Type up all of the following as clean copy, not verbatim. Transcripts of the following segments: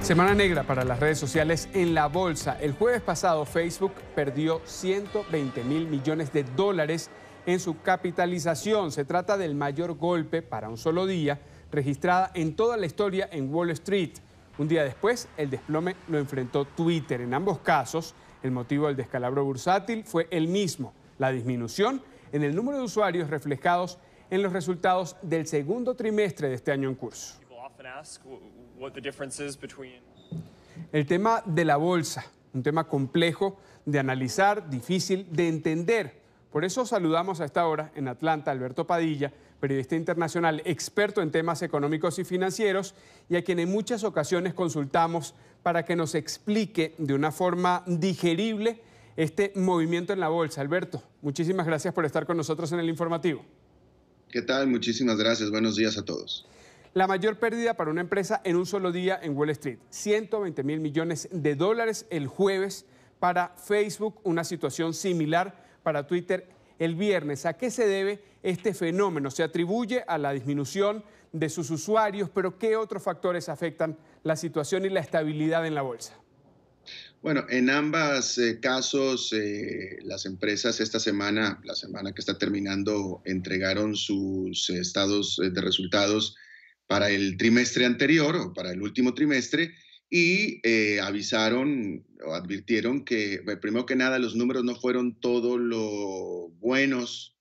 Semana negra para las redes sociales en la bolsa. El jueves pasado Facebook perdió 120.000 millones de dólares en su capitalización. Se trata del mayor golpe para un solo día registrada en toda la historia en Wall Street. Un día después, el desplome lo enfrentó Twitter. En ambos casos, el motivo del descalabro bursátil fue el mismo: la disminución en el número de usuarios reflejados en los resultados del segundo trimestre de este año en curso. El tema de la bolsa, un tema complejo de analizar, difícil de entender. Por eso saludamos a esta hora en Atlanta a Alberto Padilla, periodista internacional, experto en temas económicos y financieros, y a quien en muchas ocasiones consultamos para que nos explique de una forma digerible este movimiento en la bolsa. Alberto, muchísimas gracias por estar con nosotros en el informativo. ¿Qué tal? Muchísimas gracias. Buenos días a todos. La mayor pérdida para una empresa en un solo día en Wall Street, 120.000 millones de dólares el jueves para Facebook, una situación similar para Twitter el viernes. ¿A qué se debe este fenómeno? Se atribuye a la disminución de sus usuarios, pero ¿qué otros factores afectan la situación y la estabilidad en la bolsa? Bueno, en ambos casos, las empresas esta semana, la semana que está terminando, entregaron sus estados de resultados para el trimestre anterior o para el último trimestre y avisaron o advirtieron que, primero que nada, los números no fueron todo lo buenos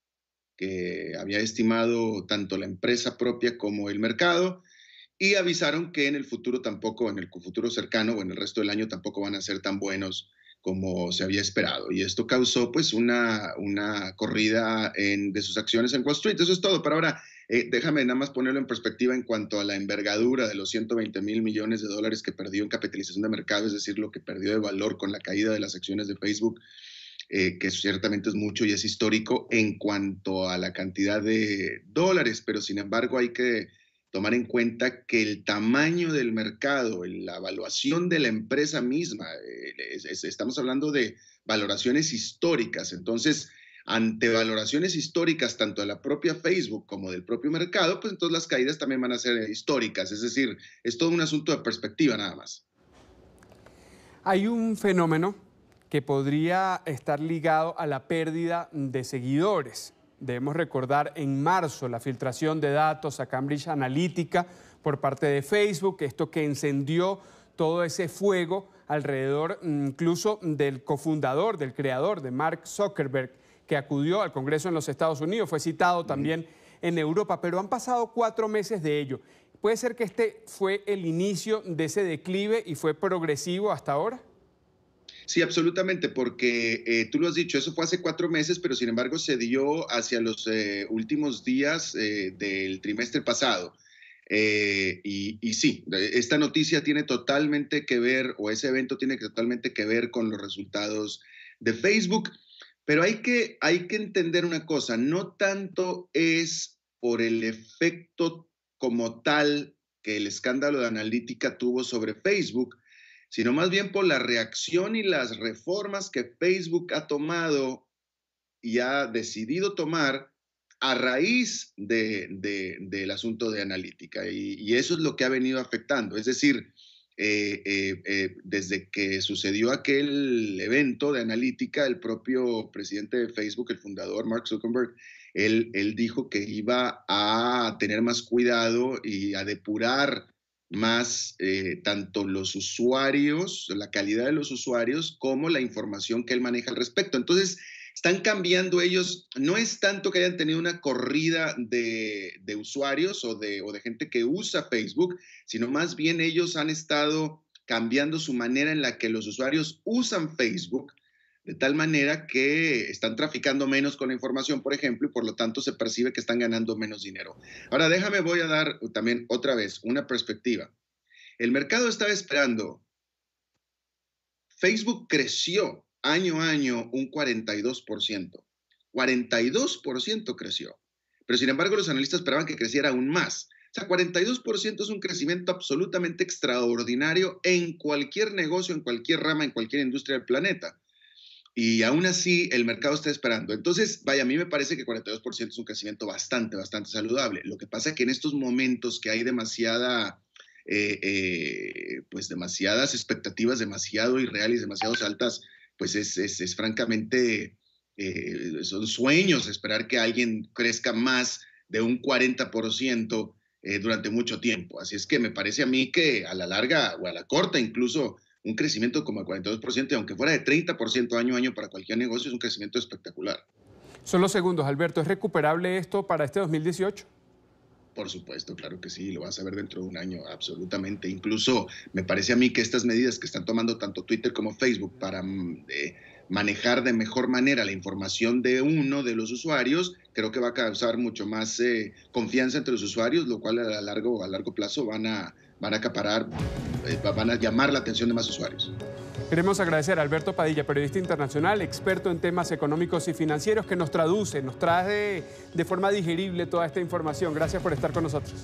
que había estimado tanto la empresa propia como el mercado, y avisaron que en el futuro tampoco, en el futuro cercano o en el resto del año tampoco van a ser tan buenos como se había esperado. Y esto causó pues una corrida de sus acciones en Wall Street. Eso es todo. Pero ahora déjame nada más ponerlo en perspectiva en cuanto a la envergadura de los 120.000 millones de dólares que perdió en capitalización de mercado, es decir, lo que perdió de valor con la caída de las acciones de Facebook, que ciertamente es mucho y es histórico en cuanto a la cantidad de dólares, pero sin embargo hay que tomar en cuenta que el tamaño del mercado, la evaluación de la empresa misma, estamos hablando de valoraciones históricas. Entonces, ante valoraciones históricas tanto de la propia Facebook como del propio mercado, pues entonces las caídas también van a ser históricas. Es decir, es todo un asunto de perspectiva nada más. Hay un fenómeno que podría estar ligado a la pérdida de seguidores. Debemos recordar en marzo la filtración de datos a Cambridge Analytica por parte de Facebook, esto que encendió todo ese fuego alrededor incluso del cofundador, del creador, de Mark Zuckerberg, que acudió al Congreso en los Estados Unidos, fue citado también en Europa, pero han pasado 4 meses de ello. ¿Puede ser que este fue el inicio de ese declive y fue progresivo hasta ahora? Sí, absolutamente, porque tú lo has dicho, eso fue hace 4 meses, pero sin embargo se dio hacia los últimos días del trimestre pasado. Y sí, esta noticia tiene totalmente que ver, o ese evento tiene totalmente que ver con los resultados de Facebook, pero hay que entender una cosa: no tanto es por el efecto como tal que el escándalo de Analytica tuvo sobre Facebook, sino más bien por la reacción y las reformas que Facebook ha tomado y ha decidido tomar a raíz del asunto de Analytica. Y eso es lo que ha venido afectando. Es decir, desde que sucedió aquel evento de Analytica, el propio presidente de Facebook, el fundador Mark Zuckerberg, él dijo que iba a tener más cuidado y a depurar más tanto los usuarios, la calidad de los usuarios, como la información que él maneja al respecto. Entonces, están cambiando ellos. No es tanto que hayan tenido una corrida de usuarios o de gente que usa Facebook, sino más bien ellos han estado cambiando su manera en la que los usuarios usan Facebook, de tal manera que están traficando menos con la información, por ejemplo, y por lo tanto se percibe que están ganando menos dinero. Ahora, voy a dar también otra vez una perspectiva. El mercado estaba esperando. Facebook creció año a año un 42%. 42% creció. Pero sin embargo, los analistas esperaban que creciera aún más. O sea, 42% es un crecimiento absolutamente extraordinario en cualquier negocio, en cualquier rama, en cualquier industria del planeta. Y aún así el mercado está esperando. Entonces, vaya, a mí me parece que 42% es un crecimiento bastante saludable. Lo que pasa es que en estos momentos que hay demasiada pues demasiadas expectativas, demasiado irreales, demasiado altas, pues es francamente, son sueños esperar que alguien crezca más de un 40% durante mucho tiempo. Así es que me parece a mí que a la larga o a la corta incluso un crecimiento como el 42%, aunque fuera de 30% año a año para cualquier negocio, es un crecimiento espectacular. Solo segundos, Alberto, ¿es recuperable esto para este 2018? Por supuesto, claro que sí, lo vas a ver dentro de un año, absolutamente. Incluso me parece a mí que estas medidas que están tomando tanto Twitter como Facebook para manejar de mejor manera la información de los usuarios, creo que va a causar mucho más confianza entre los usuarios, lo cual a largo plazo van a acaparar, van a llamar la atención de más usuarios. Queremos agradecer a Alberto Padilla, periodista internacional, experto en temas económicos y financieros, que nos traduce, nos trae de forma digerible toda esta información. Gracias por estar con nosotros.